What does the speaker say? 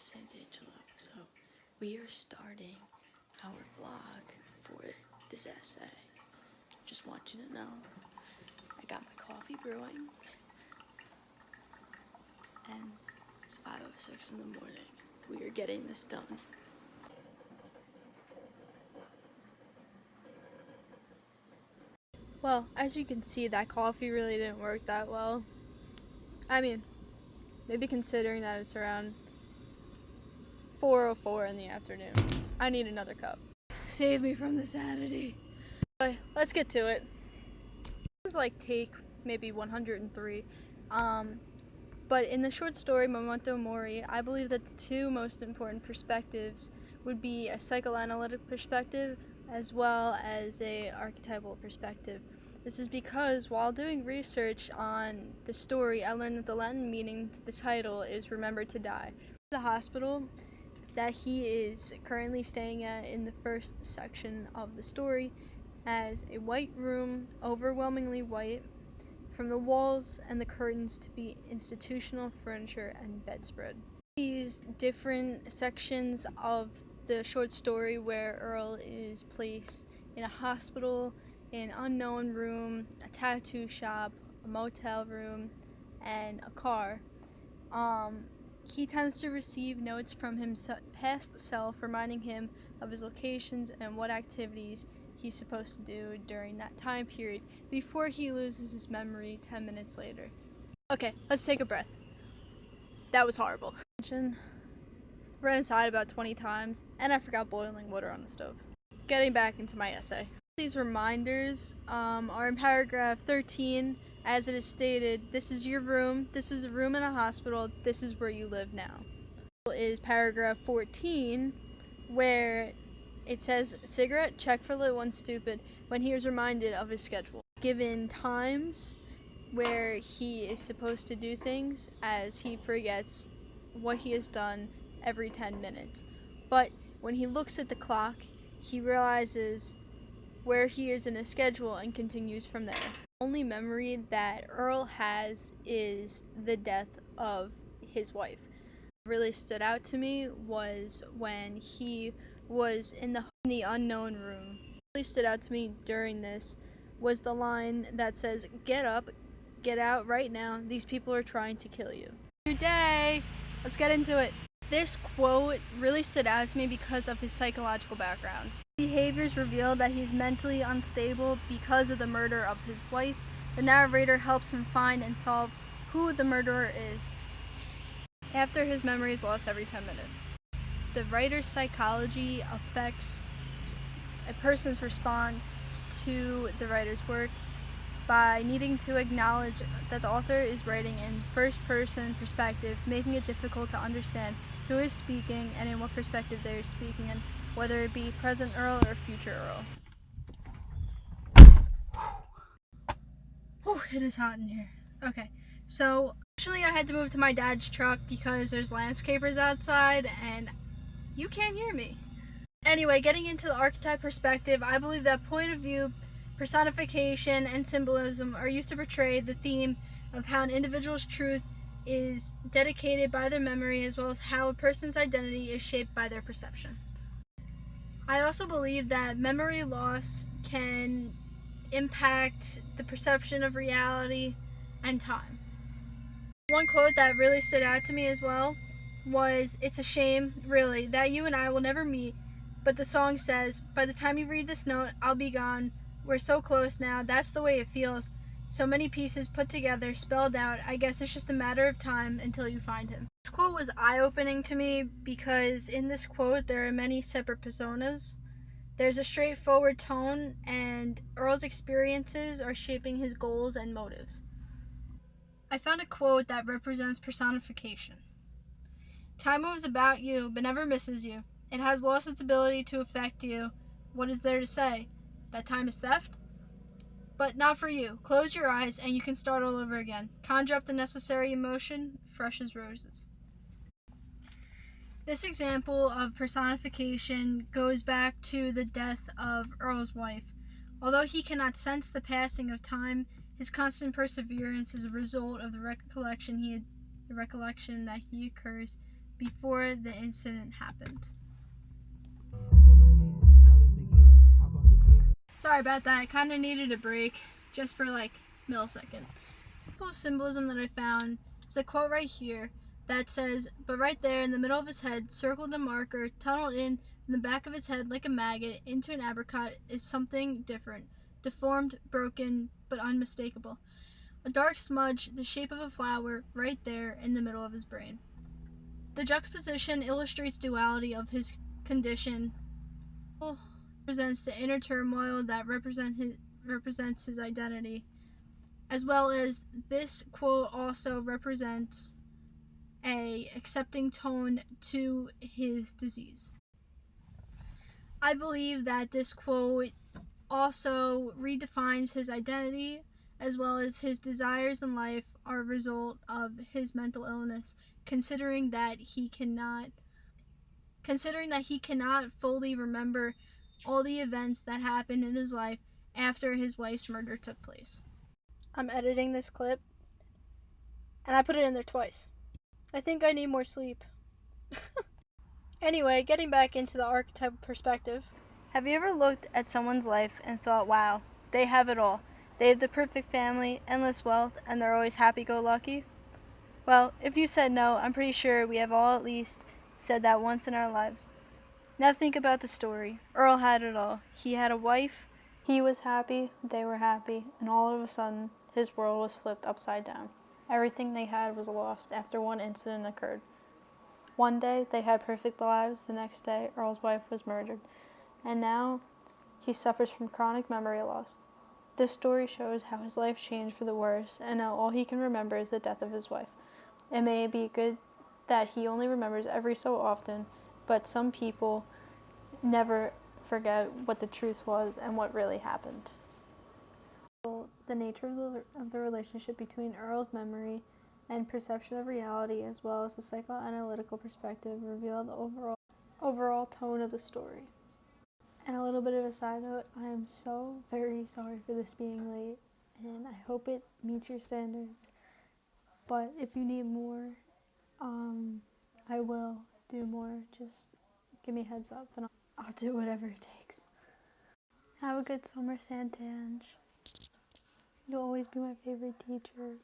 St. Angelo. So we are starting our vlog for this essay. Just want you to know, I got my coffee brewing, and it's 5:06 in the morning. We are getting this done. Well, as you can see, that coffee really didn't work that well. I mean, maybe considering that it's around 4:04 in the afternoon. I need another cup. Save me from the sanity. But let's get to it. This is like take maybe 103. But in the short story Memento Mori, I believe that the two most important perspectives would be a psychoanalytic perspective as well as a archetypal perspective. This is because while doing research on the story, I learned that the Latin meaning to the title is Remember to Die. The hospital that he is currently staying at in the first section of the story has a white room, overwhelmingly white, from the walls and the curtains to be institutional furniture and bedspread. These different sections of the short story where Earl is placed in a hospital, an unknown room, a tattoo shop, a motel room, and a car. He tends to receive notes from his past self reminding him of his locations and what activities he's supposed to do during that time period before he loses his memory 10 minutes later. Okay, let's take a breath. That was horrible. Ran inside about 20 times, and I forgot boiling water on the stove. Getting back into my essay. These reminders are in paragraph 13. As it is stated, this is your room, this is a room in a hospital, this is where you live now. Is paragraph 14, where it says, cigarette, check for lit one stupid, when he is reminded of his schedule. Given times where he is supposed to do things, as he forgets what he has done every 10 minutes. But when he looks at the clock, he realizes where he is in his schedule and continues from there. The only memory that Earl has is the death of his wife. What really stood out to me was when he was in the unknown room. What really stood out to me during this was the line that says, "Get up, get out right now, these people are trying to kill you." New day! Let's get into it. This quote really stood out to me because of his psychological background. Behaviors reveal that he's mentally unstable because of the murder of his wife. The narrator helps him find and solve who the murderer is after his memory is lost every 10 minutes. The writer's psychology affects a person's response to the writer's work by needing to acknowledge that the author is writing in first-person perspective, making it difficult to understand who is speaking and in what perspective they are speaking in, whether it be present Earl or future Earl. Whew, it is hot in here. Okay, so actually I had to move to my dad's truck because there's landscapers outside and you can't hear me. Anyway, getting into the archetype perspective, I believe that point of view, personification, and symbolism are used to portray the theme of how an individual's truth is dedicated by their memory as well as how a person's identity is shaped by their perception. I also believe that memory loss can impact the perception of reality and time. One quote that really stood out to me as well was, "It's a shame, really, that you and I will never meet, but the song says, by the time you read this note, I'll be gone. We're so close now, that's the way it feels. So many pieces put together, spelled out, I guess it's just a matter of time until you find him." This quote was eye-opening to me because in this quote there are many separate personas. There's a straightforward tone, and Earl's experiences are shaping his goals and motives. I found a quote that represents personification. "Time moves about you, but never misses you. It has lost its ability to affect you. What is there to say? That time is theft? But not for you. Close your eyes and you can start all over again. Conjure up the necessary emotion, fresh as roses." This example of personification goes back to the death of Earl's wife. Although he cannot sense the passing of time, his constant perseverance is a result of the recollection that he occurs before the incident happened. Sorry about that. I kind of needed a break just for like a millisecond. Full symbolism that I found is a quote right here that says, "But right there in the middle of his head, circled a marker, tunneled in the back of his head like a maggot into an apricot, is something different, deformed, broken, but unmistakable. A dark smudge, the shape of a flower, right there in the middle of his brain." The juxtaposition illustrates duality of his condition. It represents the inner turmoil that represents his identity, as well as this quote also represents a accepting tone to his disease. I believe that this quote also redefines his identity, as well as his desires in life are a result of his mental illness, considering that he cannot fully remember all the events that happened in his life after his wife's murder took place. I'm editing this clip, and I put it in there twice. I think I need more sleep. Anyway, getting back into the archetypal perspective. Have you ever looked at someone's life and thought, wow, they have it all. They have the perfect family, endless wealth, and they're always happy-go-lucky? Well, if you said no, I'm pretty sure we have all at least said that once in our lives. Now think about the story. Earl had it all. He had a wife, he was happy, they were happy, and all of a sudden, his world was flipped upside down. Everything they had was lost after one incident occurred. One day, they had perfect lives. The next day, Earl's wife was murdered. And now, he suffers from chronic memory loss. This story shows how his life changed for the worse, and now all he can remember is the death of his wife. It may be good that he only remembers every so often, but some people never forget what the truth was and what really happened. The nature of the relationship between Earl's memory and perception of reality, as well as the psychoanalytical perspective, reveal the overall tone of the story. And a little bit of a side note, I am so very sorry for this being late, and I hope it meets your standards. But if you need more, I will do more. Just give me a heads up, and I'll do whatever it takes. Have a good summer, Santange. You'll always be my favorite teacher.